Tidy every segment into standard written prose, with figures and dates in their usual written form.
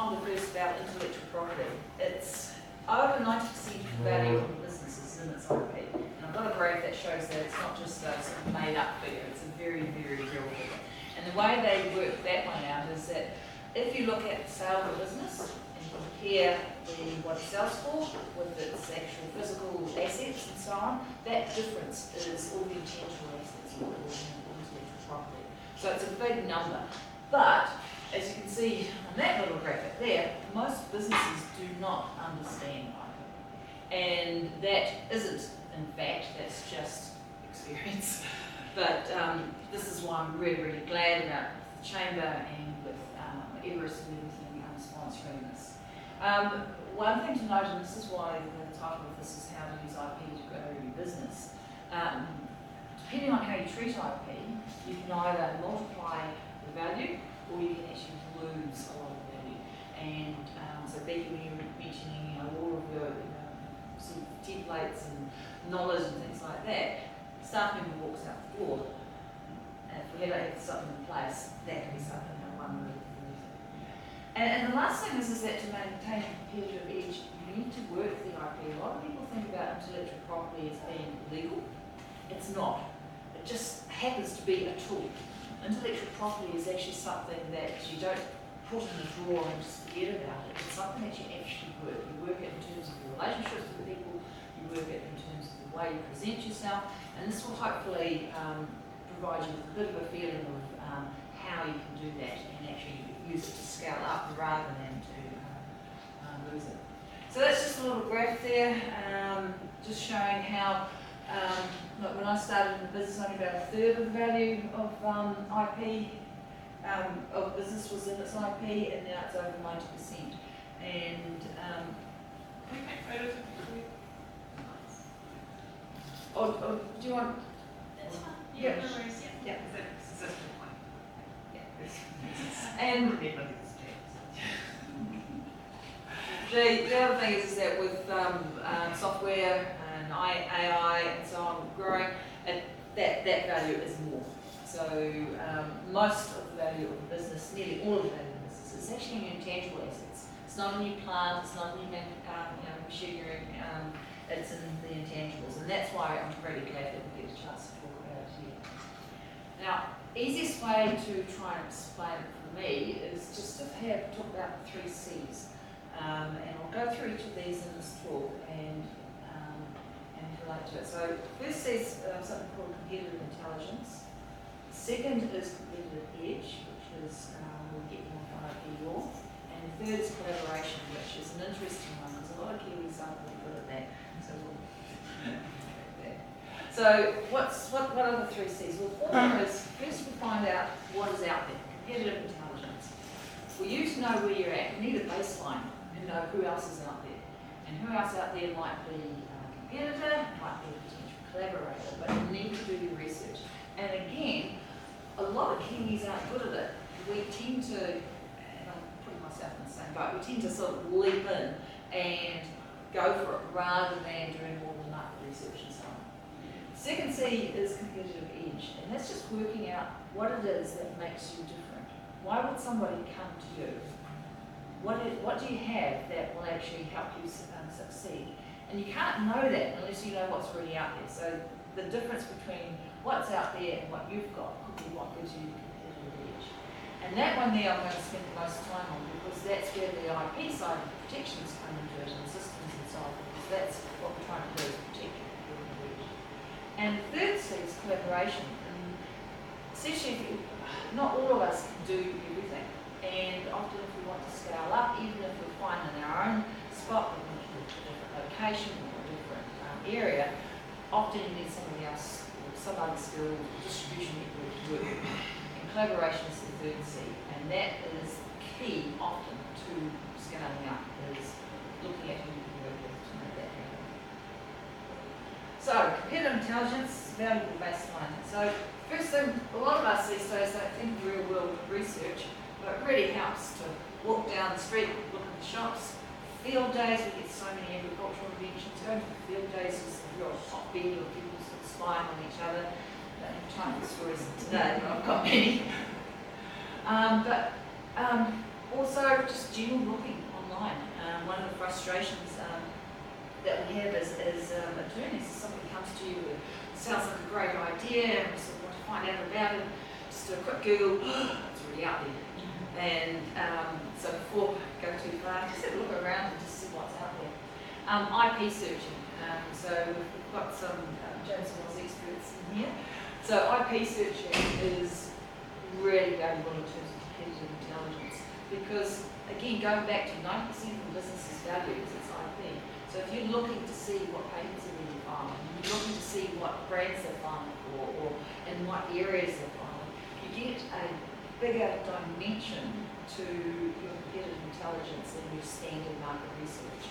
time to first about intellectual property. It's over 90% of the value of the business is in its IP. And I've got a graph that shows that it's not just a sort of made up figure, it's a very, very real figure. And the way they work that one out is that if you look at the sale of a business and compare what it sells for with its actual physical assets and so on, that difference is all the intangible assets or intellectual property. So it's a big number. But as you can see on that little graphic there, most businesses do not understand IP. And that isn't, in fact, that's just experience. But this is why I'm really, really glad about the Chamber and with Everest and everything sponsoring this. One thing to note, and this is why the title of this is How to Use IP to Grow Your Business. Depending on how you treat IP, you can either multiply the value or you can actually lose a lot of value. And so Becky, when you were mentioning all of your sort of templates and knowledge and things like that, staff member walks out the door, and if we ever have something in place, that can be something that one move. And the last thing is that to maintain a competitive edge, you need to work the IP. A lot of people think about intellectual property as being legal. It's not. It just happens to be a tool. Intellectual property is actually something that you don't put in a drawer and just forget about it. It's something that you actually work. You work it in terms of your relationships with people, you work it in terms of the way you present yourself, and this will hopefully provide you with a bit of a feeling of how you can do that and actually use it to scale up rather than to lose it. So that's just a little graph there, just showing how look, when I started in the business, only about a third of the value of IP of business was in its IP, and now it's over 90%. And Can we make photos of you? or do you want? That's fine. Yeah. No worries. Yeah. Yeah. That's a good point. Yeah. And the other thing is that with software and AI and so on growing, that value is more. So most of the value of the business, nearly all of the value of the business, is actually in intangible assets. It's not in new plant, it's not in new machinery, it's in the intangibles. And that's why I'm pretty glad that we get a chance to talk about it here. Now, easiest way to try and explain it for me is just to talk about the 3 C's. And I'll go through each of these in this talk and relate to it. So first C is something called competitive intelligence. Second is competitive edge, which is we'll get more from IP law. And the third is collaboration, which is an interesting one because a lot of Kiwis aren't really good at that. So what are the 3 C's? Well, one is first we find out what is out there, competitive intelligence. For you to know where you're at, you need a baseline and know who else is out there. And who else out there might be a competitor, might be a potential collaborator, but you need to do your research. And again, a lot of Kiwis aren't good at it. We tend to, and I'm putting myself in the same boat, we tend to sort of leap in and go for it rather than doing all the market research and so on. Second C is competitive edge, and that's just working out what it is that makes you different. Why would somebody come to you? What do you have that will actually help you succeed? And you can't know that unless you know what's really out there. So the difference between what's out there and what you've got could be what gives you the competitive edge. And that one there I'm going to spend the most time on because that's where the IP side of the protections come into it and systems and so on, because that's what we're trying to do is protect your competitive edge. And the third C is collaboration. And essentially, not all of us can do everything. And often if we want to scale up, even if we're fine in our own spot, we want to move to a different location or a different area, often you need somebody else or some other skill, distribution network to work with. And collaboration is the third C. And that is key often to scaling up, is looking at who you can work with to make that happen. So, competitive intelligence, valuable baseline. So, first thing, a lot of us these days don't think real world research, but it really helps to walk down the street, look at the shops. Field days, we get so many agricultural inventions. Going to the field days is a real hotbed of people sort of spying on each other. I don't have time for stories today, but I've got many. Also, just general looking online. One of the frustrations that we have as attorneys is somebody comes to you with, sounds like a great idea, and we sort of want to find out about it. Just do a quick Google, it's already out there. And so before I go too far, just have a look around and just see what's out there. IP searching. So we've got some James Wells experts in here. So IP searching is really valuable in terms of competitive intelligence because, again, going back to 90% of the business's value is its IP. So if you're looking to see what patents are being filed, you're looking to see what brands they're filing for, or in what areas they're filing, you get a bigger dimension to your competitive intelligence than your standard market research.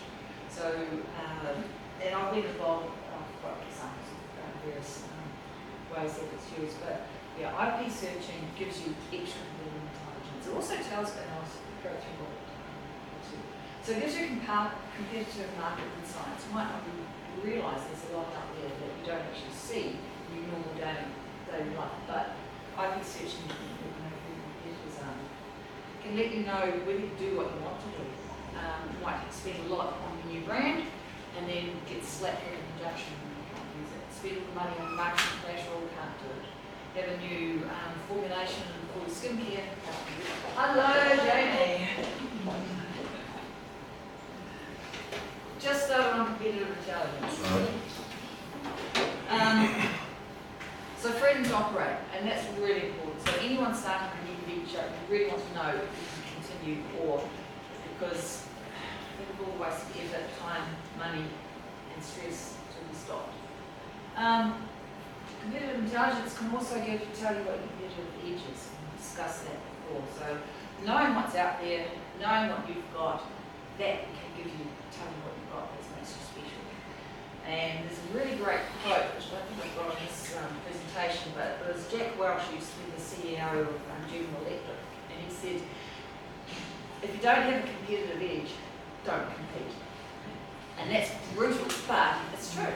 So, and I've been involved, I've got examples of various ways that it's used, but yeah, IP searching gives you extra competitive intelligence. It also tells, and I'll go through what it so it gives you competitive market insights. You might not realise there's a lot out there that you don't actually see in your normal daily life, but IP searching can let you know who your competitors are. It can let you know whether you do what you want to do. You might spend a lot on your new brand and then get slapped with an injunction when you can't use it. Spend all the money on marketing collateral, can't do it. Have a new formulation for your skincare. Hello, Jamie. Just started on competitive intelligence. So freedom to operate, and that's really important. So anyone starting a new venture, you really want to know if you can continue or because people will waste effort, time, money, and stress to be stopped. Competitive intelligence can also tell you what your competitive edge is. We discussed that before. So knowing what's out there, knowing what you've got, that can tell you what you've got that makes you special. And there's a really great quote, which I don't think I've got on this presentation, but it was Jack Welch, who's the CEO of General Electric, and he said, if you don't have a competitive edge, don't compete. And that's brutal, but it's true.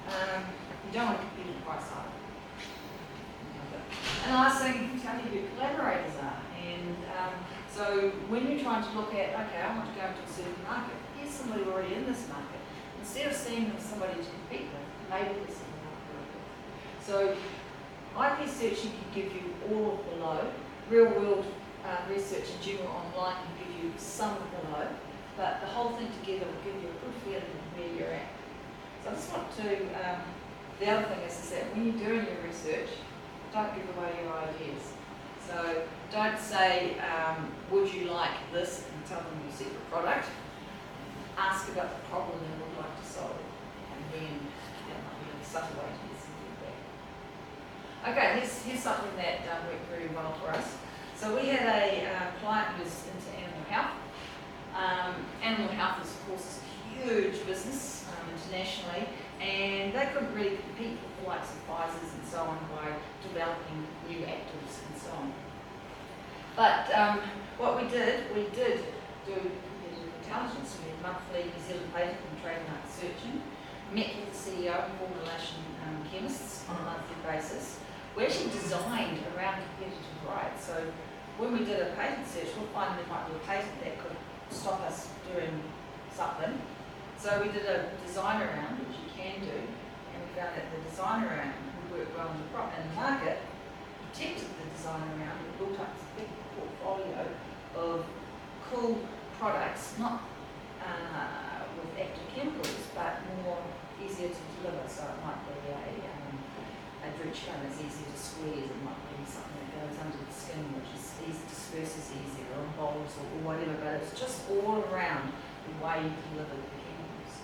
You don't want to compete in price either. And the last thing, you can tell you who your collaborators are. And so when you're trying to look at, okay, I want to go into a certain market, here's somebody already in this market. Instead of seeing them as somebody to compete with, maybe there's something else to work with. So IP searching can give you all of below. Real world research in general online can give you some of below, but the whole thing together will give you a good feeling of where you're at. So I just want to, the other thing is that when you're doing your research, don't give away your ideas. So don't say, would you like this, and tell them your secret product. Ask about the problem they would like to solve, and then that might be a subtle way to get some feedback. Okay, here's something that worked very well for us. So we had a client who was into animal health. Animal health is, of course, a huge business internationally, and they couldn't really compete with the likes of Pfizer's and so on by developing new actives and so on. But what we did do competitive intelligence. We had monthly New Zealand patent and trademark searching, met with the CEO and formulation chemists on a monthly basis. We actually designed around competitive rights. So when we did a patent search, we'll find there might be a patent that could stop us doing something. So we did a design around, which you can do, and we found that the design around would work well in the market, protected the design around, and built up this big portfolio of cool products, not with active chemicals, but more easier to deliver. So it might be a drench gun that's easier to squeeze, it might be something that goes under the skin, which is disperses easier, or bowls or whatever, but it's just all around the way you deliver the chemicals.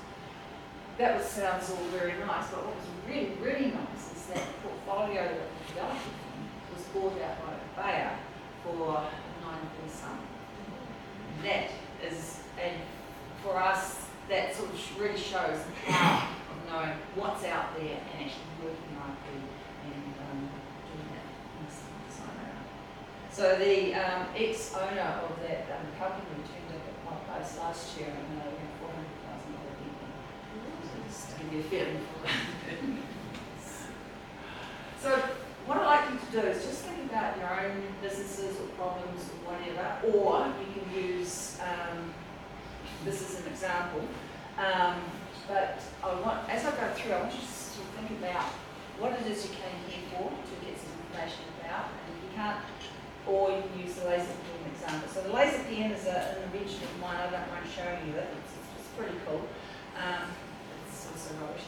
That sounds all very nice, but what was really, really nice is that the portfolio that we developed was bought out by Bayer for 9 sum. That is, and for us, that sort of really shows the power of knowing what's out there and actually working on it and doing that design around. So the ex-owner of that company turned up at my place last year and we had $400,000 people. So just to give you a feeling for that. So what I'd like you to do is just think about your own businesses or problems or whatever, or you can use, this is an example, but as I go through, I want you to think about what it is you came here for, to get some information about, and if you can't, or you can use the laser pen example. So the laser pen is an invention of mine. I don't mind showing you it. It's pretty cool. It's also rubbish.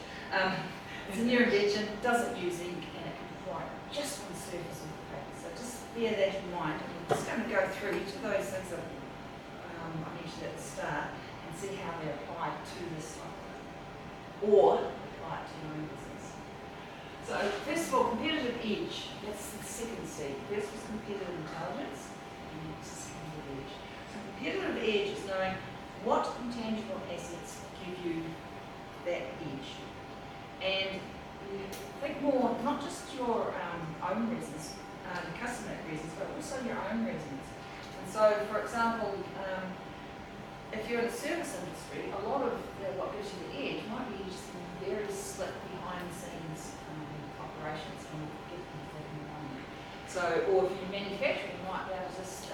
It's a new invention, doesn't use ink, and it can apply just on the surface of the paper. So just bear that in mind. I'm just going to go through each of those things that I mentioned at the start and see how they apply to this software, or apply it to your own business. So first of all, competitive edge. That's the second C. First was competitive intelligence, and next is competitive edge. So competitive edge is knowing what intangible assets give you that edge. And you think more, not just your own reasons, customer reasons, but also your own reasons. And so, for example, if you're in the service industry, a lot of what gives you the edge might be just very slick behind the scenes operations and get them on. So, or if you're manufacturing, you might be able to just,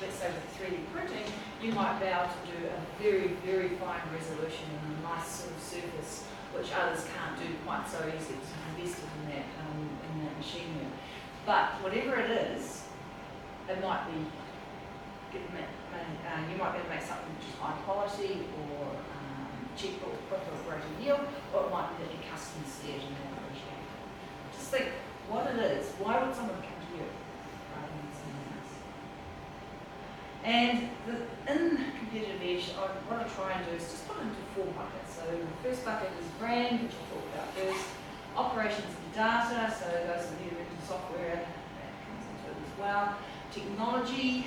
let's say with 3D printing, you might be able to do a very, very fine resolution and a nice sort of surface, which others can't do quite so easily because you've invested in that machinery. But whatever it is, it might be, you might be able to make something which is high quality or cheaper or quicker or greater yield, or it might be that your customers see it and they appreciate it. Just think what it is. Why would someone come to you rather than someone else? And in competitive edge, what I try and do is just put it into 4 buckets. So the first bucket is brand, which I'll talk about first. Operations and data, so those of you into software, that comes into it as well. Technology,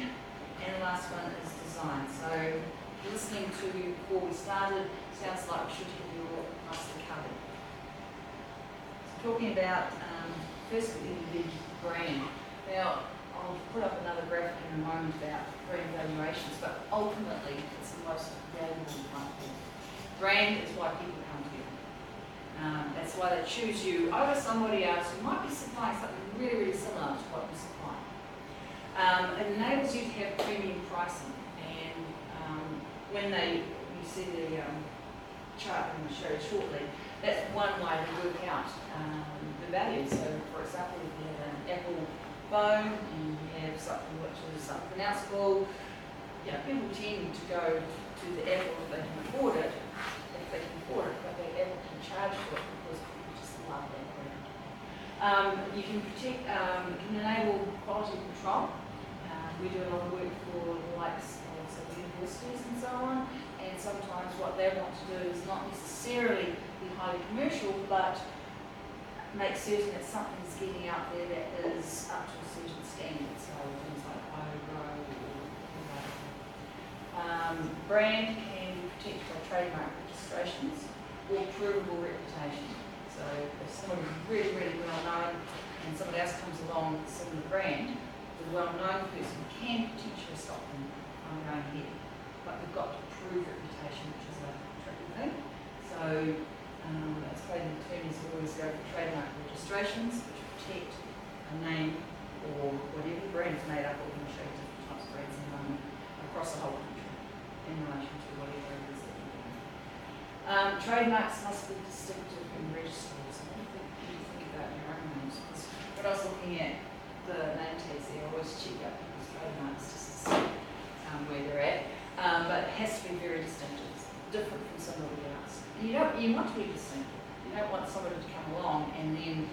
and the last one is design. So listening to you before we started, sounds like we should have your nicely covered. So talking about, first the brand. Now, I'll put up another graphic in a moment about brand valuations, but ultimately it's the most valuable part of it. Brand is why people come to you. That's why they choose you over somebody else who might be supplying something really, really similar to what you supply. It enables you to have premium pricing, and when you see the chart I'm going to show you shortly, that's one way to work out the value. So, for example, if you have an Apple phone and you have something which is unpronounceable, people tend to go to the Apple if they can afford it, but the Apple can charge for it because people just love that brand. You can protect, you can enable quality control. We do a lot of work for the likes of universities and so on, and sometimes what they want to do is not necessarily be highly commercial, but make certain that something's getting out there that is up to a certain standard, so things like IOGRO or brand can be protected by trademark registrations or provable reputation. So if somebody's really, really well known and somebody else comes along with a similar brand, the well-known person can potentially stop them from going ahead, but they've got to prove reputation, which is a tricky thing. So that's why the attorneys always go for trademark registrations, which protect a name or whatever the brand is made up of. I'm going to show you different types of brands in a moment across the whole country in relation to whatever it is that you're doing. Trademarks must be distinctive and registrable. So what do you think about your own names? Because when I was looking at the name tags there, I always check out people's trademarks just to see where they're at. But it has to be very distinctive. It's different from somebody else. And you want to be distinctive. You don't want somebody to come along and then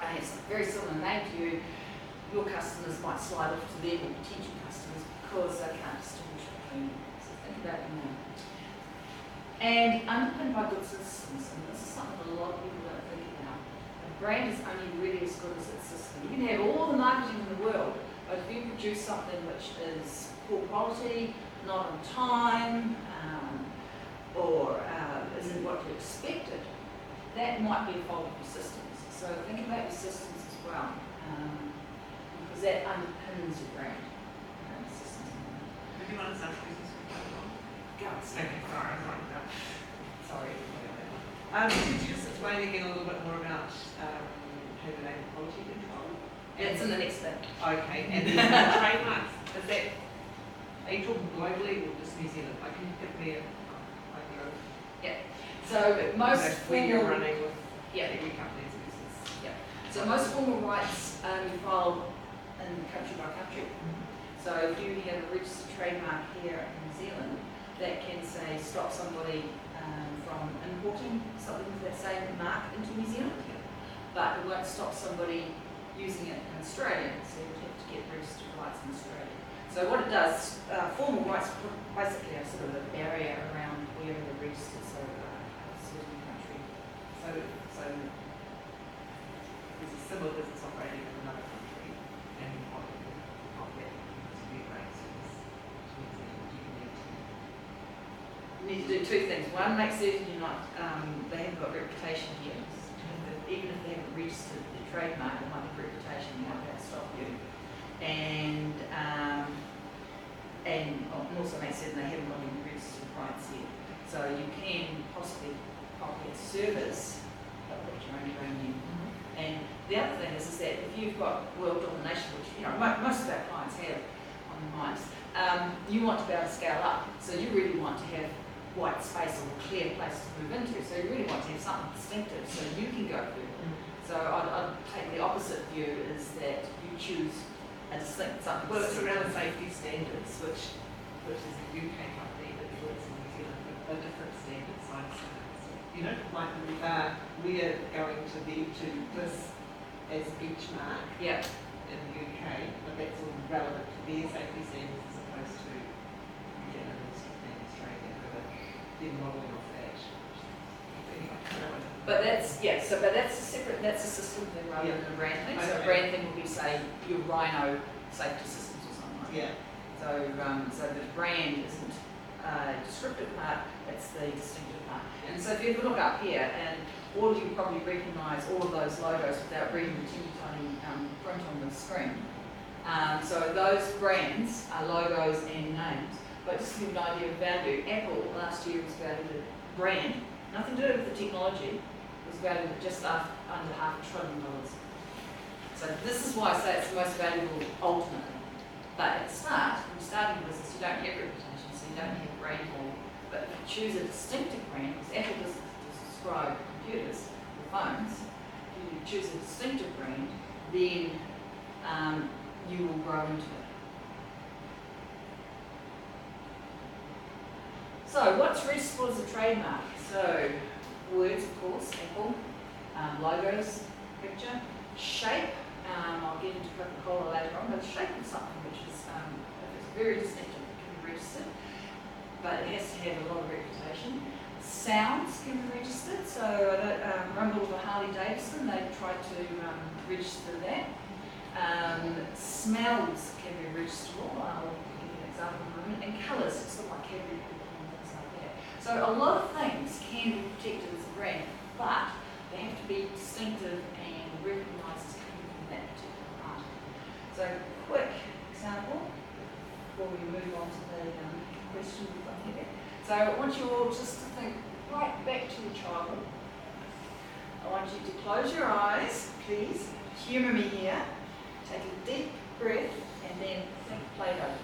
have a very similar name to you. Your customers might slide off to them or potential customers because they can't distinguish between them. So think about your name. And underpinned by good systems, and this is something a lot of people don't think about. A brand is only really as good as its system. You can have all the marketing in the world, but if you produce something which is poor quality, not on time, or isn't what you expected, that might be a fault of your systems. So think about your systems as well, because that underpins your brand. Systems. Did you want to start business with that one? Go. Okay, sorry, I was like that. Sorry. Could you just explain again a little bit more about how to enable quality control? It's in the next bit. Okay, and then trademarks. Is that, are Are you talking globally or just New Zealand? Like, can you give me a idea of So most when you're formal, running with yeah, every company's business? so most formal rights you file in country by country. So if you have a registered trademark here in New Zealand, that can say stop somebody from importing something with that same mark into New Zealand, but it won't stop somebody using it in Australia, so you would have to get registered rights in Australia. So what it does, formal rights basically are sort of a barrier around where they're registered, so a certain country. So there's a similar business operating in another country, and you want to get to be a great service to New Zealand, you need to. You need to do two things. One, make certain you're not, they haven't got reputation here. Even if they haven't registered the trademark, it might have reputation, you might have to stop you. And also make certain they haven't got any registered rights here. So you can possibly copy a service, but put your own brand name. And the other thing is that if you've got world domination, which most of our clients have on their minds, you want to be able to scale up. So you really want to have white space or a clear place to move into. So you really want to have something distinctive so you can go further. So I'd take the opposite view, is that you choose a distinct something. Well, it's around safety standards, which is a UK company that works in New Zealand with a different standard science. You know, like we are going to be to this as benchmark Yeah. in the UK, but that's all relevant to their safety standards as opposed to New Zealand and Australia, who are then modelling off that. But that's a separate, that's a system thing rather than a brand thing. So a brand thing will be, say, your Rhino safety systems or something like that. So the brand isn't a descriptive part, it's the distinctive part. And so if you look up here, and all of you probably recognise all of those logos without reading the teeny tiny print on the screen. So those brands are logos and names. But just to give you an idea of value, Apple last year was valued at brand, nothing to do with the technology, was valued at just under $500 billion. So this is why I say it's the most valuable ultimately. But at the start, when you're starting a business, you don't have reputation, so you don't have brand value. But if you choose a distinctive brand, because Apple doesn't describe computers or phones, if you choose a distinctive brand, then you will grow into it. So what's registerable as a trademark? So words, of course, Apple, logos, picture, shape. I'll get into Coca-Cola later on, but the shape of something which is if it's very distinctive, it can be registered, but it has to have a lot of reputation. Sounds can be registered, so I remember with Harley Davidson, they tried to register that. Smells can be registerable, I'll give you an example in a moment, and colours, it's sort of like Cadbury and things like that. So a lot of things can be protected as a brand, but they have to be distinctive and recognised as coming from that particular art. So quick example, before we move on to the question we've got here. So I want you all just to think right back to your childhood. I want you to close your eyes, please. Humour me here. Take a deep breath and then think Play-Doh.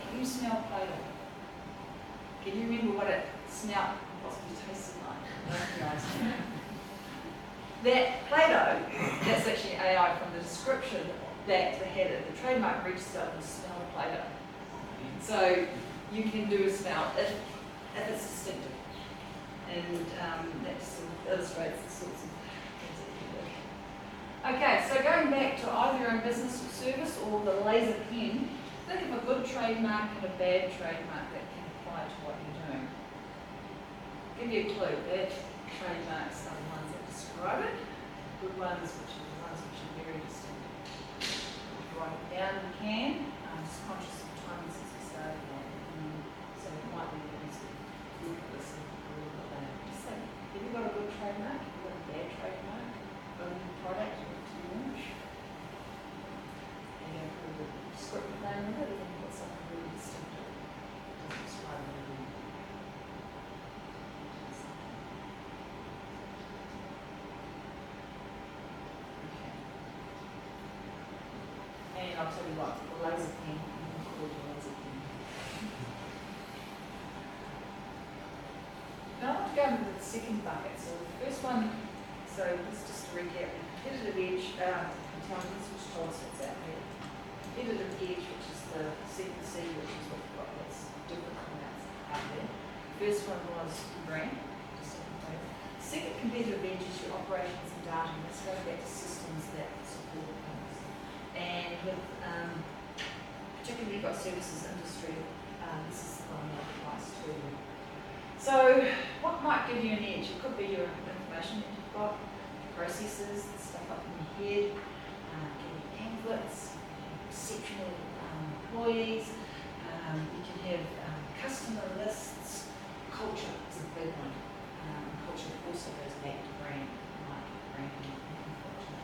Can you smell Play-Doh? Can you remember what it smelled and possibly tasted like? That Play-Doh, that's actually AI from the description that they had at the trademark register was smell of Play-Doh. So you can do a smell if it's distinctive. And that sort of illustrates the sorts of things that you can do. Okay, so going back to either your own business or service or the laser pen, think of a good trademark and a bad trademark that can apply to what you're doing. Give you a clue, bad trademarks are the ones that describe it, good ones which are the ones which are very distinctive. If you write it down, you can. I'm just conscious of time since we started that, so it might be easy to look at this and look at that. Just think, have you got a good trademark? Have you got a bad trademark? Got a new product you want to launch? And you have to put a descriptive name with it, and then put something really distinctive. Doesn't describe it really. And I'll tell you what, the laser pen, I'm going to call it a laser pen. the second bucket. So the first one, so this is just to recap, competitive edge intelligence, which told us what's out there. Competitive edge, which is the second C, which is what we've got that's different from that's out there. First one was brand. Second competitive edge is your operations and data, and let's go back to systems that support things. And with particularly you've got services industry, this is the one that applies to. So what might give you an edge? It could be your information that you've got, processes, stuff up in your head, can be pamphlets, exceptional employees, you can have customer lists, culture is a big one. Culture also goes back to brand, like branding and culture.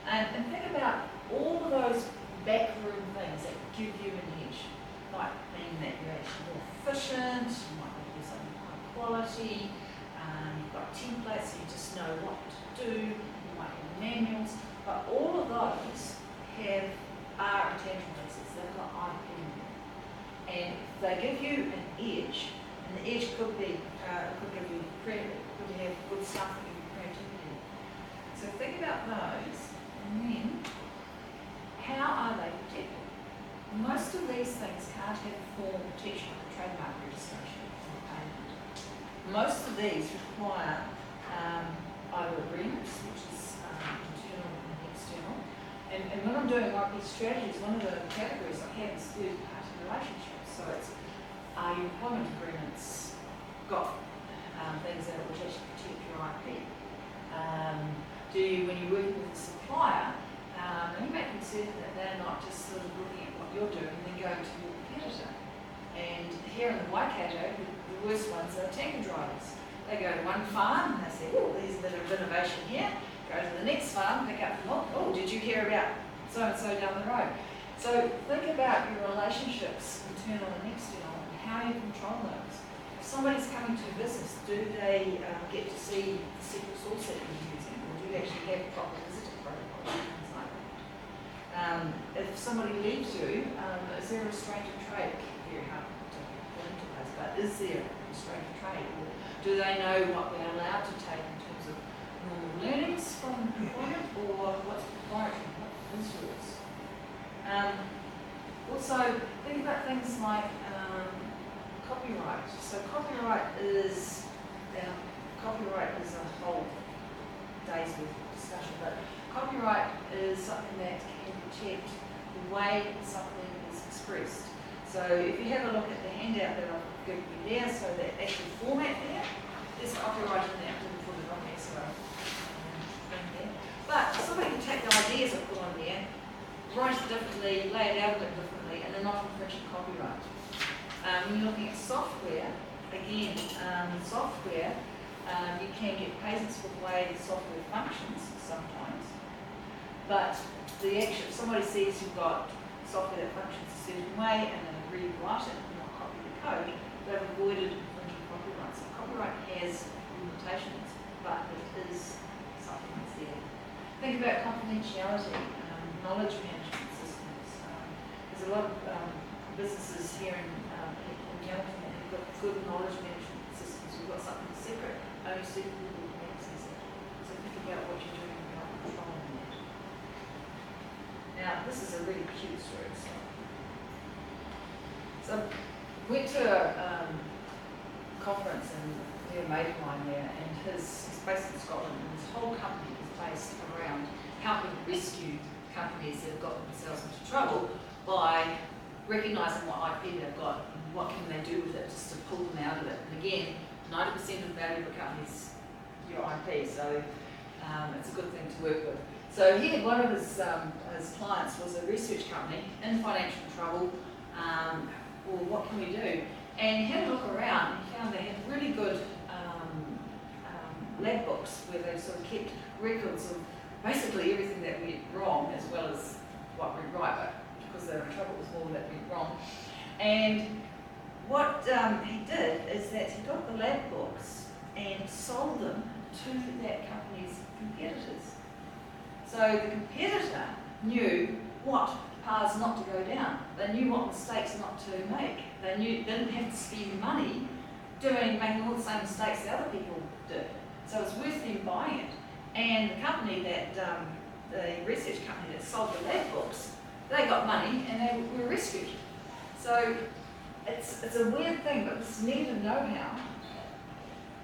And think about all of those backroom things that give you an edge. Might mean that you're actually more efficient, you might want to do something high quality, you've got templates so you just know what to do, you might have manuals, but all of those are intangible assets, they've got IP in them. And if they give you an edge, and the edge could be, could give you credit, could have good stuff, could give you creativity. So think about those, and then how are they protected? Most of these things can't have formal protection like a trademark registration or payment. Most of these require either agreements, which is internal and external. And when I'm doing IP strategies, one of the categories I have is third-party relationships. So it's, are your employment agreements got things that will actually protect your IP? Do you, when you're working with a supplier, are you making certain that they're not just sort of looking at what you're doing and then going to your competitor? And here in the Waikato, the worst ones are tanker drivers. They go to one farm and they say, oh, there's a bit of innovation here. Go to the next farm, pick up the milk. Oh, did you hear about so-and-so down the road? So think about your relationships, internal and external, and how you control those. If somebody's coming to a business, do they get to see the secret sauce that you're using, or do you actually have proper visitor protocol, things like that? If somebody leaves you, is there a restraint of trade? Very hard to put into those, but is there a restraint of trade? Or do they know what they're allowed to take in terms of normal learnings from employment, or what's proprietary, what is yours? Also, think about things like copyright. So copyright is a whole day's worth of discussion, but copyright is something that can protect the way something is expressed. So if you have a look at the handout that I've given you there, so that actual format there's copyright in there. I didn't put it on there, so there. But somebody can take the ideas I put on there, write it differently, lay it out a bit differently, and they're not infringing copyright. When you're looking at software, again, software, you can get patents for the way the software functions sometimes, but if somebody sees you've got software that functions a certain way and they rewrite it and not copy the code, they've avoided infringing copyright. So copyright has limitations, but it is something that's there. Think about confidentiality, knowledge management systems. There's a lot of businesses here in Hamilton that have got good knowledge management systems. We've got something secret, only certain people can access it. So think about what you're doing about controlling that. Now, this is a really cute story. So went to a conference and a mate of mine there, and he's based in Scotland, and his whole company is based around helping rescue companies that have got themselves into trouble by recognising what IP they've got and what can they do with it just to pull them out of it. And again, 90% of the value of a company is your IP, so it's a good thing to work with. So he had one of his clients was a research company in financial trouble. Well, what can we do? And he had a look around and found they had really good lab books where they sort of kept records of basically everything that went wrong as well as what went right, but because they were in trouble it was more that went wrong. And what he did is that he got the lab books and sold them to that company's competitors. So the competitor knew what paths not to go down. They knew what mistakes not to make. They didn't have to spend money making all the same mistakes that other people did. So it's worth them buying it. And the company that, the research company that sold the lab books, they got money and they were rescued. So it's a weird thing, but this need of know-how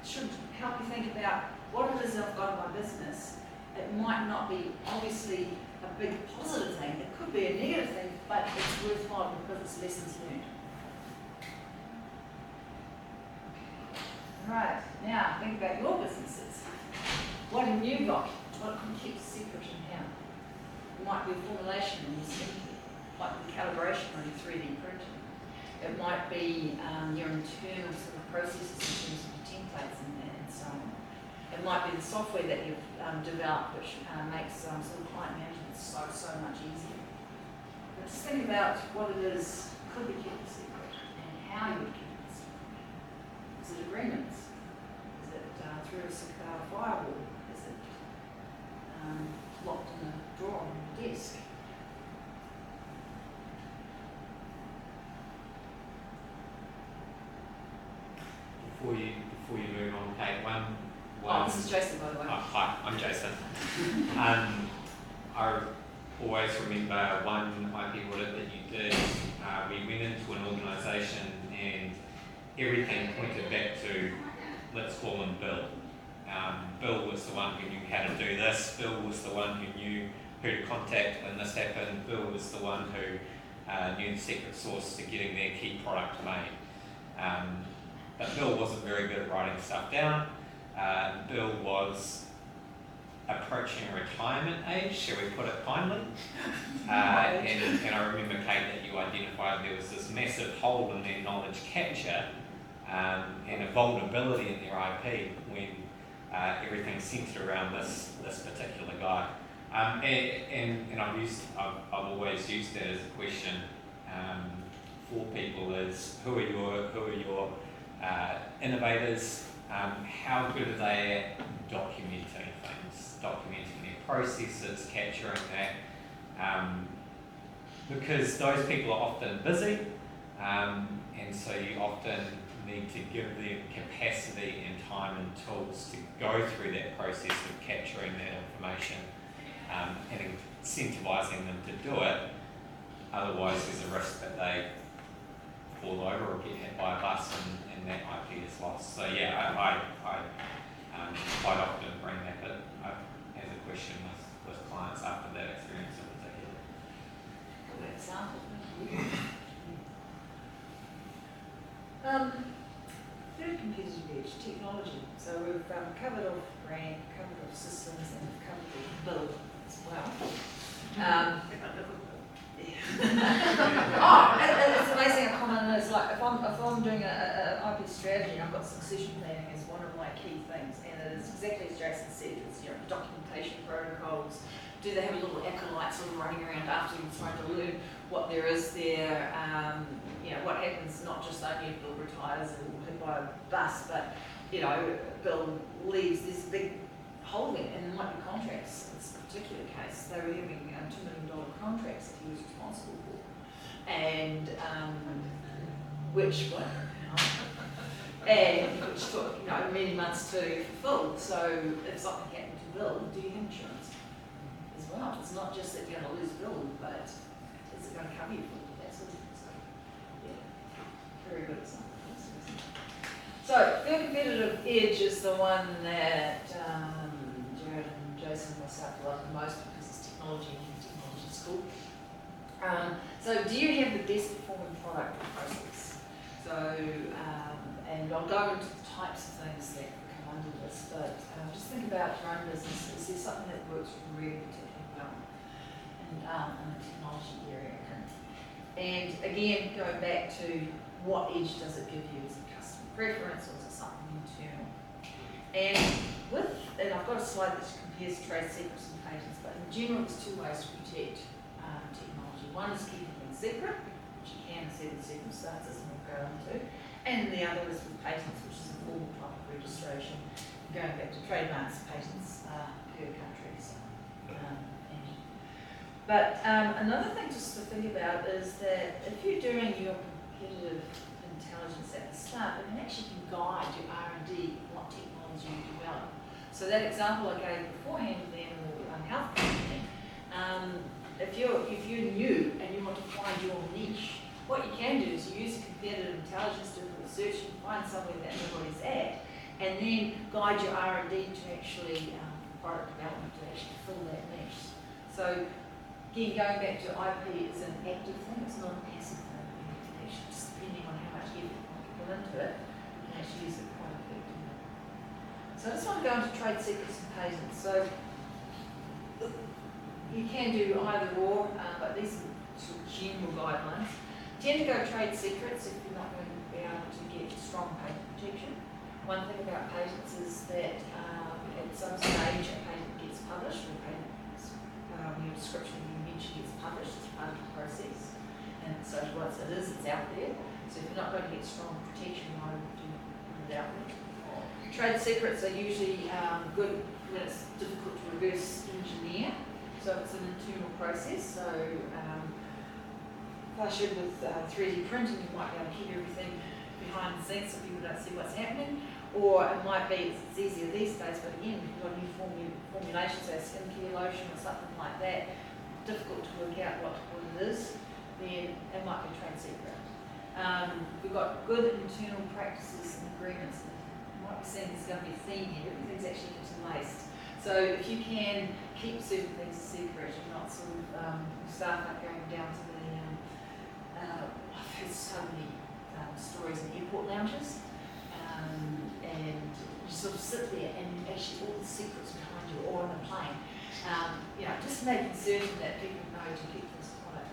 should help you think about what it is I've got in my business. It might not be obviously a big positive thing, it could be a negative thing, but it's worthwhile because it's lessons learned. Right, now think about your businesses. What have you got? What can you keep secret in here? It might be a formulation in your skincare, it might be calibration on your 3D printing. It might be your internal sort of processes in terms of your templates and so on. It might be the software that you've developed, which makes sort of client management so much easier. But just think about what it is could be kept a secret and how you would keep it a secret. Is it agreements? Is it through a secure firewall? Is it locked in a drawer on your desk? Before you move on, Kate, one. Oh, this is Jason, by the way. Hi, I'm Jason. I always remember one IP audit that you did. We went into an organisation and everything pointed back to, let's call him Bill. Bill was the one who knew how to do this. Bill was the one who knew who to contact when this happened. Bill was the one who knew the secret sauce to getting their key product made. But Bill wasn't very good at writing stuff down. Bill was approaching retirement age, shall we put it kindly. And I remember, Kate, that you identified there was this massive hole in their knowledge capture and a vulnerability in their IP when everything centred around this particular guy. And I've always used that as a question for people: is who are your innovators? How good are they at documenting things, documenting their processes, capturing that? Because those people are often busy, and so you often need to give them capacity and time and tools to go through that process of capturing that information and incentivising them to do it. Otherwise, there's a risk that they fall over or get hit by a bus and that IP is lost. So yeah, I quite often bring that up as a question with clients after that experience in particular. Good example. Third competitive edge, technology. So we've covered off brand, covered off systems, and we've covered off build as well. It's amazing how common it is. Like if I'm doing an IP strategy, I've got succession planning as one of my key things, and it is exactly as Jason said. It's documentation protocols. Do they have a little acolyte sort of running around after them trying to learn what there is there? What happens not just only if Bill retires or hit by a bus, but Bill leaves this big holding, and there might be contracts. In this particular case, they were having $2 million contracts that he was responsible for, and which took many months to fulfill. So if something happened to Bill, do you have insurance as well? It's not just that you're going to lose Bill, but is it going to cover you for that sort of thing? So yeah, very good example. So the competitive edge is the one that Jared and Jason and myself love the most because it's technology and technology school. So do you have the best performing product or process? So, and I'll go into the types of things that come under this, but just think about your own business. Is there something that works really particularly well in the technology area? And again, going back to what edge does it give you? Is it customer preference or is it something internal? And I've got a slide that compares trade secrets and patents, but in general there's two ways to protect technology. One is keeping things secret, which you can in certain circumstances and we'll go into, and the other is with patents, which is a formal type of registration. Going back to trademarks, patents per country. So, but another thing just to think about is that if you're doing your competitive intelligence at the start, it can actually guide So that example I gave beforehand with the animal health company, if you're new and you want to find your niche, what you can do is you use competitive intelligence to research and find somewhere that everybody's at, and then guide your R&D to actually product development to actually fill that niche. So again, going back to IP is an active thing, it's not a passive thing. You can actually, just depending on how much effort you want to put into it, you can actually use it quite effectively. So I just want to go into trade secrets and patents. So you can do either or, but these are sort of general guidelines. Tend to go trade secrets if you're not going to be able to get strong patent protection. One thing about patents is that at some stage a patent gets published, or a patent, your description of your invention gets published as part of the process. And so once it is, it's out there. So if you're not going to get strong protection, I would do it out there. Trade secrets are usually good when it's difficult to reverse engineer. So it's an internal process. So if I should with 3D printing, you might be able to keep everything behind the scenes so people don't see what's happening. Or it might be, it's easier these days, but again, if you've got new formulations, say a skincare lotion or something like that, difficult to work out what it is, then it might be a trade secret. We've got good internal practices and agreements. You might be seeing there's going to be a theme here, everything's actually interlaced. So if you can keep certain things a secret and not sort of start like going down to the, I've heard so many stories in airport lounges, and you sort of sit there and actually all the secrets behind you, or on the plane. Just making certain that people know to keep things quiet.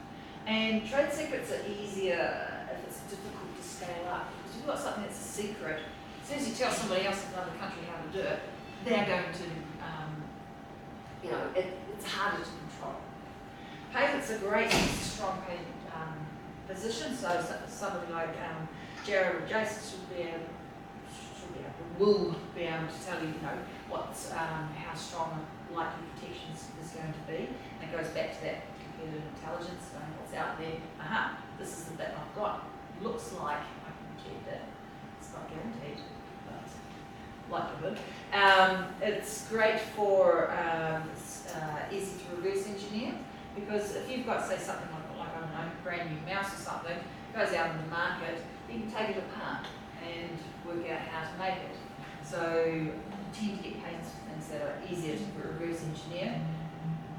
And trade secrets are easier if it's difficult to scale up. Because if you've got something that's a secret, as soon as you tell somebody else in another country how to do it, they're going to, it's harder to control. Patents are great, strong patent position. So somebody like Jared or Jason will be able to tell you, what's how strong a likely protection is going to be. And it goes back to that competitive intelligence, what's out there. This is the bit I've got. Looks like I can protect it. It's not guaranteed, but likelihood. It's great for easy to reverse engineer, because if you've got, say, something like I don't know, brand new mouse or something, goes out in the market, you can take it apart and work out how to make it. So you tend to get patents for things that are easier to reverse engineer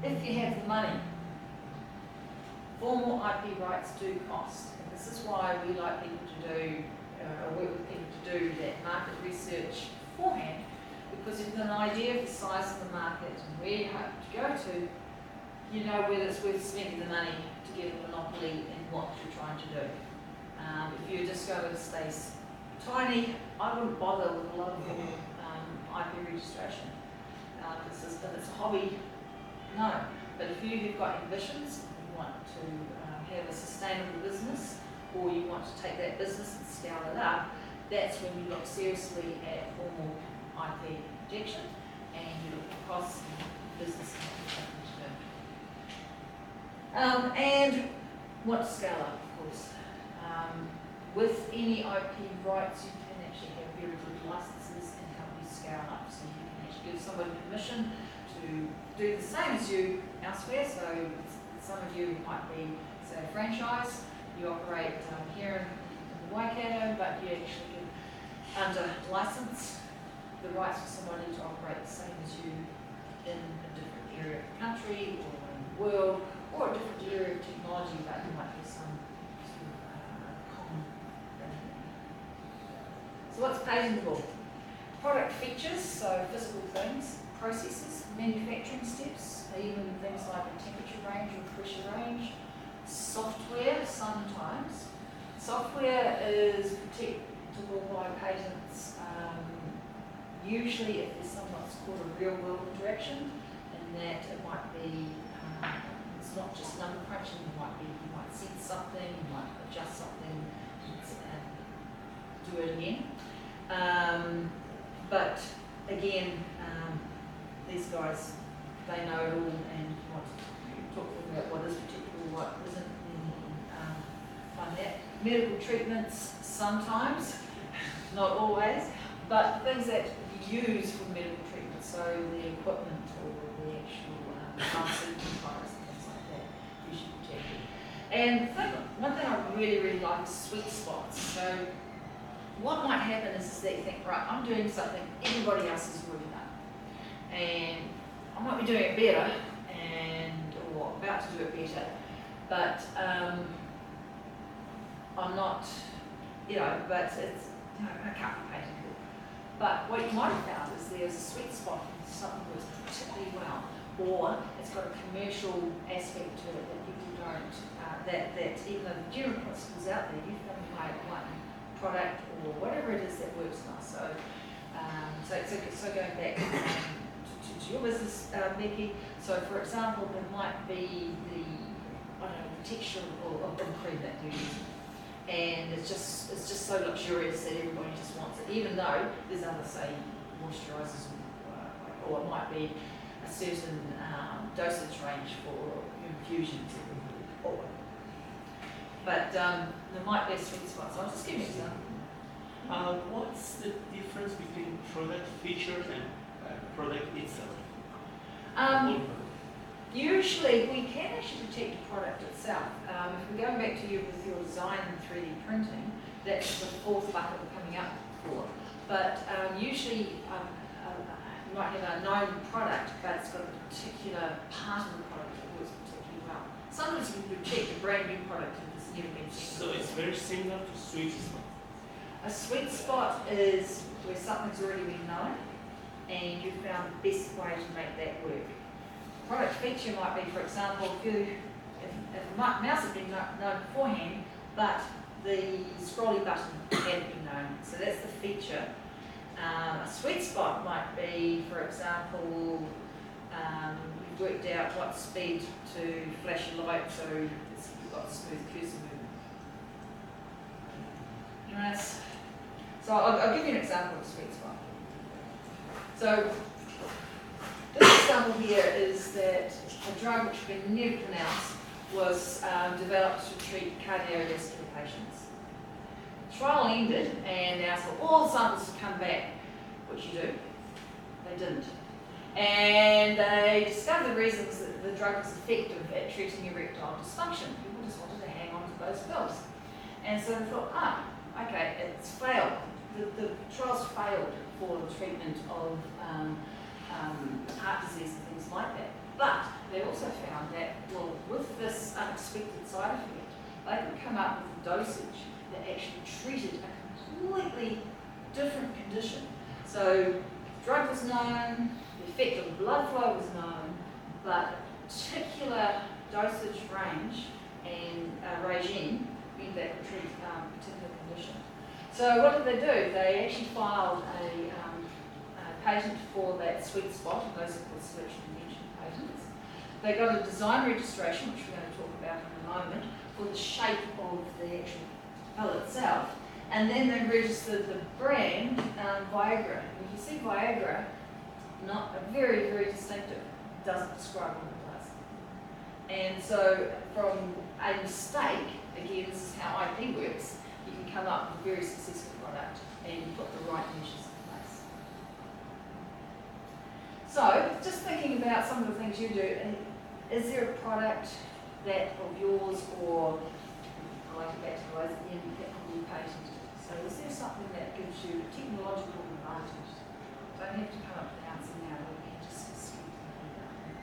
if you have the money. Formal IP rights do cost, and this is why we like people to do, work with people to do that market research beforehand, because you've got an idea of the size of the market and where you hope to go to, you know whether it's worth spending the money to get a monopoly in what you're trying to do. If you're just going to stay tiny, I wouldn't bother with a lot of IP registration. If it's a hobby, no. But if you've got ambitions, you want to have a sustainable business, or you want to take that business and scale it up, that's when you look seriously at formal IP protection, and you look at costs and business and what you're trying to do. And want to scale up, of course. With any IP rights, you can actually have very good licenses and help you scale up. So you can actually give somebody permission to do the same as you elsewhere. So some of you might be, say, a franchise. You operate here in Waikato, but you actually give under license the rights for somebody to operate the same as you in a different area of the country or in the world, or a different area of technology, but you might have some sort of common thing. So what's patentable? Product features, so physical things, processes, manufacturing steps, even things like a temperature range or pressure range. Software, sometimes. Software is protectable by patents, usually if there's something that's called a real-world interaction, and that it might be, it's not just number crunching, you might sense something, you might adjust something, and do it again. But again, these guys, they know it all, and you want to talk to them about what is protectable, what isn't, and find that. Medical treatments, sometimes, not always, but things that you use for medical treatments so the equipment or the actual pharmaceutical products and things like that, you should protect it. And one thing I really, really like is sweet spots. So what might happen is that you think, right, I'm doing something everybody else has already done, and I might be doing it better, or about to do it better, but I'm not, but it's, I can't be painting good. But what you might have found is there's a sweet spot in something that works particularly well, or it's got a commercial aspect to it that people don't, that even though the general principles out there, you can make one product or whatever it is that works nice. So going back to your business, Becky, so for example, there might be the texture of the cream that you're using. And it's just so luxurious that everybody just wants it, even though there's other, say, moisturisers, or it might be a certain dosage range for infusions. But there might be a sweet spot, so I'll just give you an example. What's the difference between product features and product itself? Usually, we can actually detect the product itself. If we're going back to you with your design and 3D printing, that's the fourth bucket we're coming up for. But usually, you might have a known product, but it's got a particular part of the product that works particularly well. Sometimes you can detect a brand new product and it's never been seen. So it's very similar to sweet spot. A sweet spot is where something's already been known, and you've found the best way to make that work. Product feature might be, for example, if a mouse had been known beforehand, but the scrolly button hadn't been known, so that's the feature. A sweet spot might be, for example, you've worked out what speed to flash a light so you've got smooth cursor movement. So I'll give you an example of a sweet spot. So this example here is that a drug which has been never pronounced was developed to treat cardiovascular patients. The trial ended and they asked for all the samples to come back, which you do. They didn't. And they discovered the reasons that the drug was effective at treating erectile dysfunction. People just wanted to hang on to those pills. And so they thought, okay, it's failed. The trials failed for the treatment of heart disease and things like that. But they also found that, well, with this unexpected side effect, they could come up with a dosage that actually treated a completely different condition. So the drug was known, the effect of the blood flow was known, but a particular dosage range and regime meant that could treat a particular condition. So what did they do? They actually filed a patent for that sweet spot, and those are called selection invention patents. They got a design registration, which we're going to talk about in a moment, for the shape of the actual pill itself. And then they registered the brand Viagra. And you see Viagra, not a very, very distinctive, doesn't describe what it does. And so from a mistake, again, this is how IP works, you can come up with a very successful product and put the right measures in place. So, just thinking about some of the things you do, is there a product that of yours, or I like to back to those at the end, that can be patented? So is there something that gives you a technological advantage? Don't have to come up with the answer now, but we can just speak about it.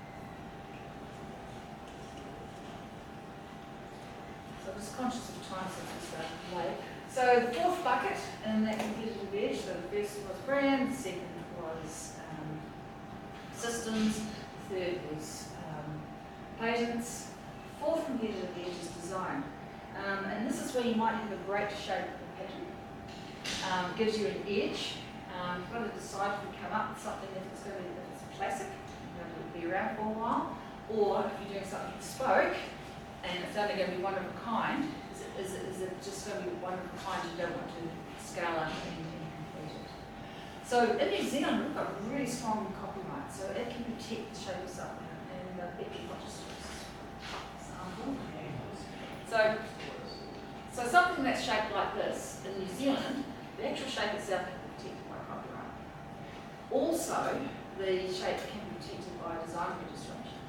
So I'm just conscious of time since we started late. So the fourth bucket in that competitive edge, so the first was brand, the second was systems, the third was patents, fourth competitive edge is design. And this is where you might have a great shape of the pattern. Gives you an edge. You've got to decide if you come up with something if it's a classic, it'll be around for a while, or if you're doing something bespoke and it's only going to be one of a kind, is it just going to be one of a kind you don't want to scale up and complete it? So in New Zealand, we've got really strong copyright, so it can protect the shape of something. And Becky, what just example? So something that's shaped like this in New Zealand, the actual shape itself can be protected by copyright. Also, the shape can be protected by design registration.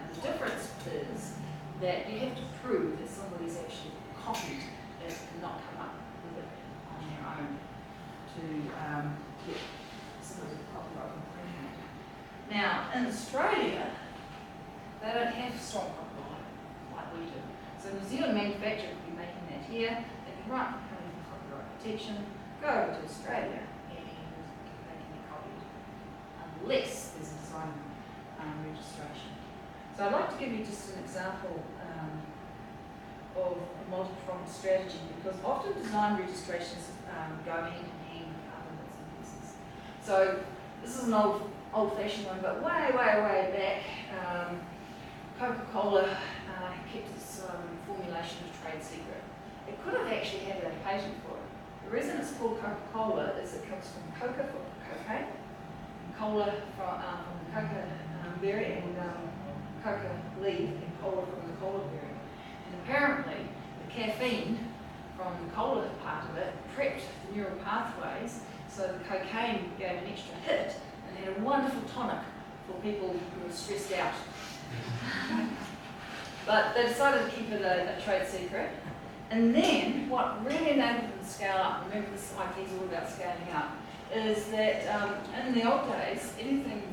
And the difference is that you have to prove that somebody's actually copied it and not come up with it on their own to get some of the copyright infringement. Now, in Australia, they don't have strong copyright like we do. So New Zealand manufacturer could be making that here, they can write claim for copyright protection, go over to Australia, and they can be copied, unless there's a design registration. So I'd like to give you just an example of a multi-pronged strategy, because often design registrations go hand in hand with other bits and pieces. So this is an old-fashioned one, but way back, Coca-Cola kept its formulation a trade secret. It could have actually had a patent for it. The reason it's called Coca-Cola is it comes from coca for cocaine, and cola from the coca berry, and coca leaf, and cola from the cola berry. And apparently, the caffeine from the cola part of it prepped the neural pathways, so the cocaine gave an extra hit and had a wonderful tonic for people who were stressed out. But they decided to keep it a trade secret. And then what really enabled them to scale up, remember this IP is all about scaling up, is that in the old days, anything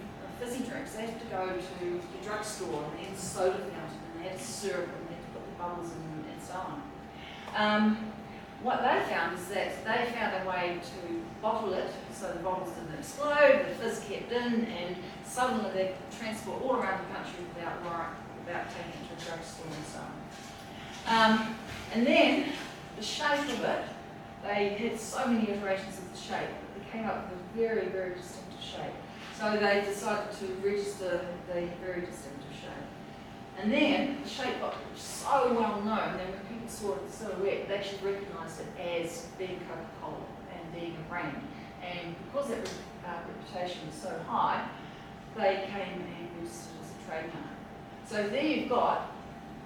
fizzy drinks, they had to go to the drugstore and they had a soda fountain and they had syrup and they had to put the bubbles in and so on. What they found is that they found a way to bottle it so the bottles didn't explode, the fizz kept in, and suddenly they could transport all around the country without taking it to a drugstore and so on. And then the shape of it, they had so many iterations of the shape, they came up with a very, very distinctive shape. So they decided to register the very distinctive shape. And then the shape got so well known that when people saw the silhouette, they actually recognised it as being Coca-Cola and being a brand. And because that reputation was so high, they came and registered as a trademark. So there you've got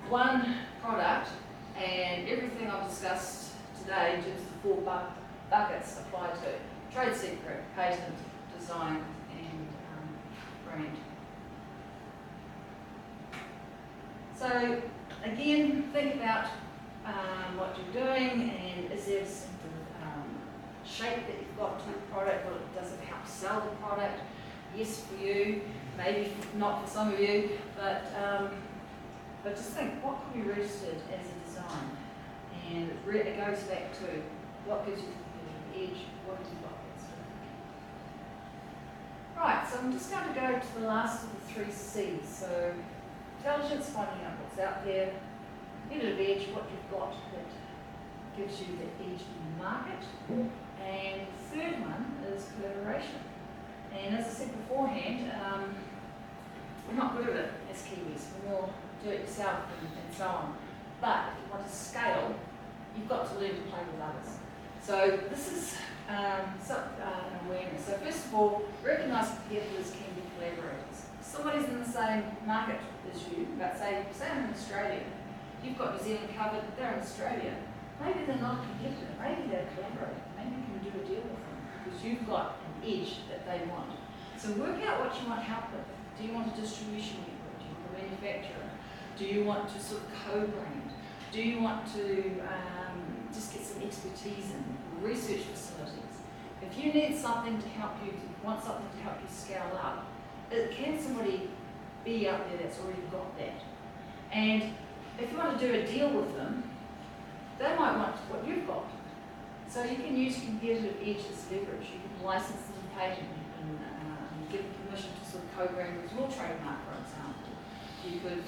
one product, and everything I've discussed today in terms of the four buckets apply to trade secret, patent, design, and brand. So again, think about what you're doing, and is there a distinctive shape that you've got to the product? Well, does it help sell the product? Yes, for you, maybe not for some of you, but just think, what could be registered as a design? And it goes back to what gives you the edge, what have you got that's different? Right, so I'm just going to go to the last of the 3 C's. So intelligence, finding out what's out there, competitive edge, what you've got that gives you the edge in the market, and the third one is collaboration. And as I said beforehand, we're not good at it as Kiwis. We're more do it yourself and so on. But if you want to scale, you've got to learn to play with others. So this is an awareness. So first of all, recognise competitors can be collaborators. If somebody's in the same market as you, but say I'm in Australia, you've got New Zealand covered, they're in Australia. Maybe they're not a competitor, maybe they're a collaborator. Maybe you can do a deal with them because you've got an edge that they want. So work out what you want help with. Do you want a distribution network? Do you want a manufacturer? Do you want to sort of co-brand? Do you want to just get some expertise in research facilities? If you need something to help you, want something to help you scale up, can somebody be out there that's already got that? And if you want to do a deal with them, they might want what you've got. So you can use competitive edge as leverage. You can license them patent, you can give them permission to sort of co-brand with your trademark, for example. You could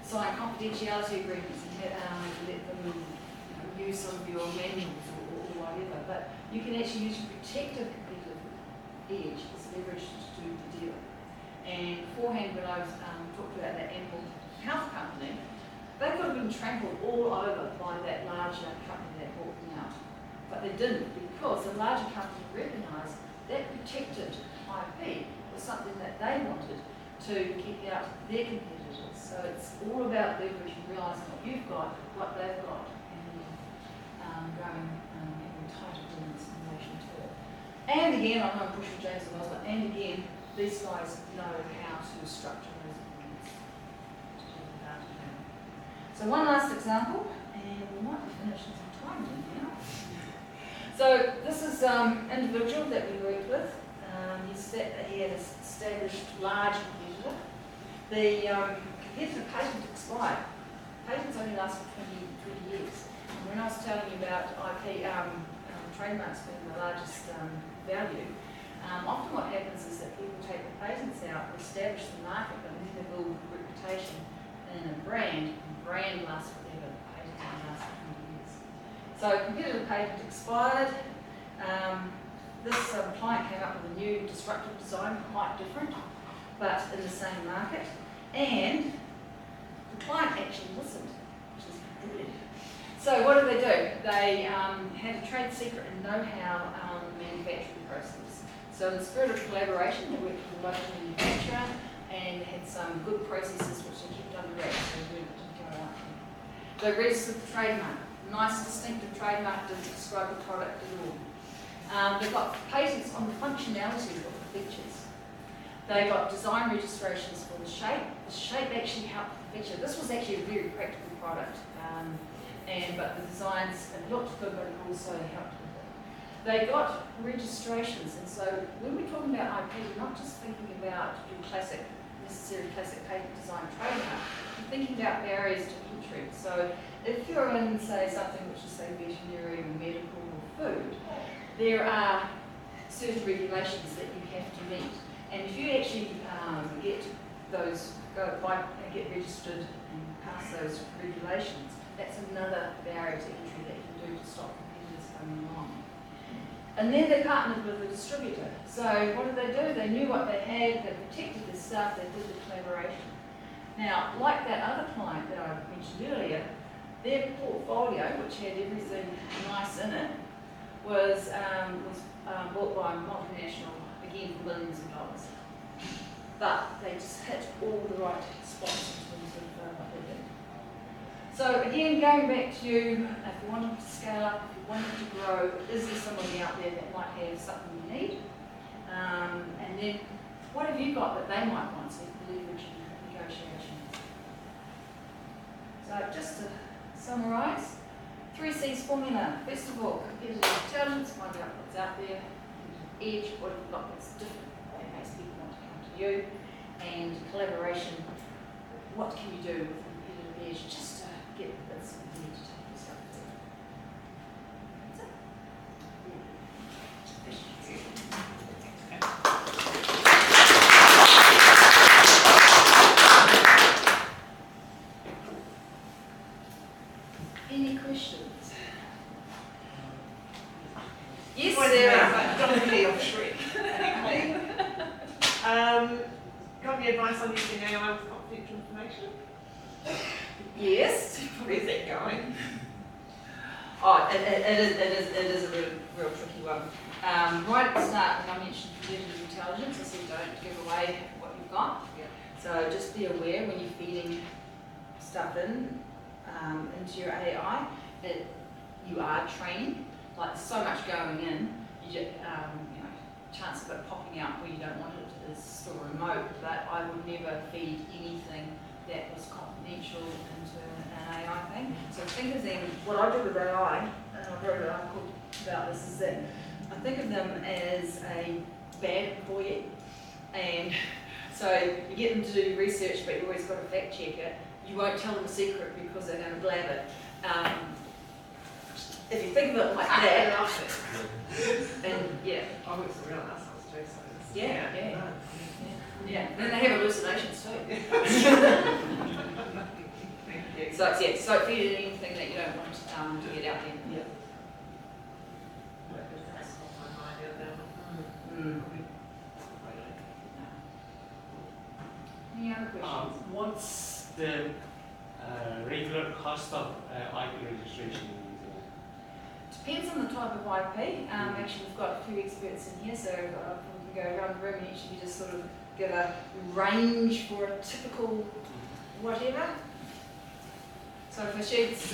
sign confidentiality agreements and let them use some of your manuals or whatever. But you can actually use your protective competitive edge as leverage to do the deal. And beforehand, when I was talked about that animal health company, they could have been trampled all over by that larger company that bought them out. But they didn't, because the larger company recognised that protected IP was something that they wanted to keep out their competitors. So it's all about leverage and realising what you've got, what they've got, and having tighter agreements in relation to it. And again, I'm not pushing James and Osborne, and again, these guys know how to structure those agreements. So one last example, and we might be finishing some time in now. So this is individual that we worked with. He had established large competitor. The competitor patent expired. Patents only last for 20 years. And when I was telling you about IP, trademarks being the largest value, often what happens is that people take the patents out, establish the market, but then they build reputation in a brand. And brand lasts forever. The patent only lasts for 20 years. So competitor patent expired. This client came up with a new disruptive design, quite different, but in the same market. And the client actually listened, which is good. So what did they do? They had a trade secret and know-how on the manufacturing process. So in the spirit of collaboration, they worked with a local manufacturer and had some good processes which they kept under wraps, so they didn't go out. They registered the trademark. Nice distinctive trademark, didn't describe the product at all. They've got patents on the functionality of the features. They got design registrations for the shape. The shape actually helped the feature. This was actually a very practical product, but the designs, it looked good, but it also helped with it. They got registrations, and so when we're talking about IP, we're not just thinking about your necessary classic patent design trademark. We're thinking about barriers to entry. So if you're in, say, something which is, say, veterinary or medical or food, there are certain regulations that you have to meet. And if you actually get registered and pass those regulations, that's another barrier to entry that you can do to stop competitors coming along. And then they partnered with a distributor. So what did they do? They knew what they had, they protected their stuff, they did the collaboration. Now, like that other client that I mentioned earlier, their portfolio, which had everything nice in it, was bought by a multinational, again, for millions of dollars. But they just hit all the right spots in terms of what they did. So again, going back to you, if you wanted to scale up, if you wanted to grow, is there somebody out there that might have something you need? And then, what have you got that they might want, so you can leverage in negotiations? So just to summarise, 3 C's formula. First of all, competitive intelligence, find out what's out there. Edge, what have you got that's different that makes people want to come to you. And collaboration, what can you do with competitive edge just to get the bits that you need to take yourself through. That's it. Any questions? Yes, Sarah. Don't be off Shrek. Got any advice on using AI with confidential information? Yes. Where's that going? Oh, it is a real tricky one. Right at the start, when I mentioned competitive intelligence, I said don't give away what you've got. Yeah. So just be aware when you're feeding stuff into your AI that you are training. Like there's so much going in, you just, chance of it popping out where you don't want it is still remote. But I would never feed anything that was confidential into an AI thing. So think of them, what I do with AI, and I wrote an article about this, is that I think of them as a bad employee. And so you get them to do research, but you always got to fact check it. You won't tell them a secret because they're going to blab it. If you think of it like that, and yeah. I work for real assholes too, so it's, Yeah. Yeah. Then they have hallucinations too. Thank you. So yeah, so feed anything that you don't want to get out there. Yeah. That's not my idea now. Mm. Any other questions? What's the regular cost of IP registration in New Zealand? Depends on the type of IP. Actually, we've got a few experts in here, so we can go around the room and each of you just sort of give a range for a typical whatever. So for sheds,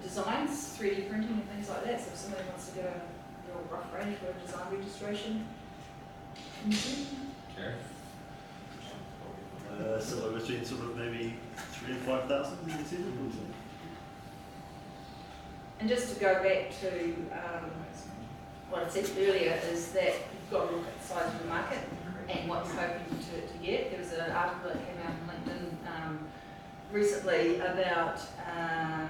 designs, 3D printing and things like that, so if somebody wants to get a real rough range for a design registration, Jared? Somewhere between sort of maybe 3,000 and 5,000 in New Zealand. And just to go back to what I said earlier, is that you've got to look at the size of the market and what you're hoping to get. There was an article that came out on LinkedIn recently about a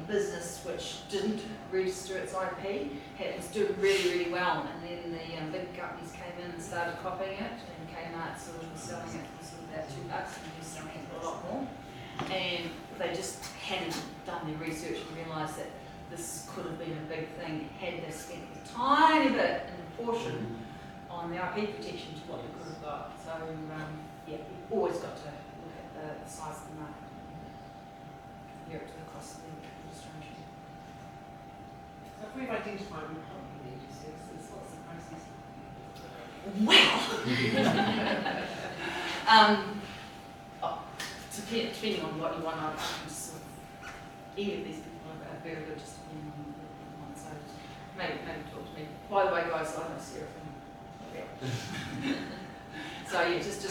business which didn't register its IP. It was doing really, really well, and then the big companies came in and started copying it, and Kmart sort of was selling it for sort of about $2 and he was selling it for a lot more. And they just hadn't done their research and realised that this could have been a big thing had they spent a tiny bit in proportion on the IP protection to what they could have got. So yeah, you've always got to look at the size of the market, compare it to the cost of the registration. So if we've identified we probably need your services, what's the process? Well, depending on what you want, I can sort of, any of these people are very good, just depending on what you want. So maybe talk to me. By the way, guys, I know Sarah from. So yeah, just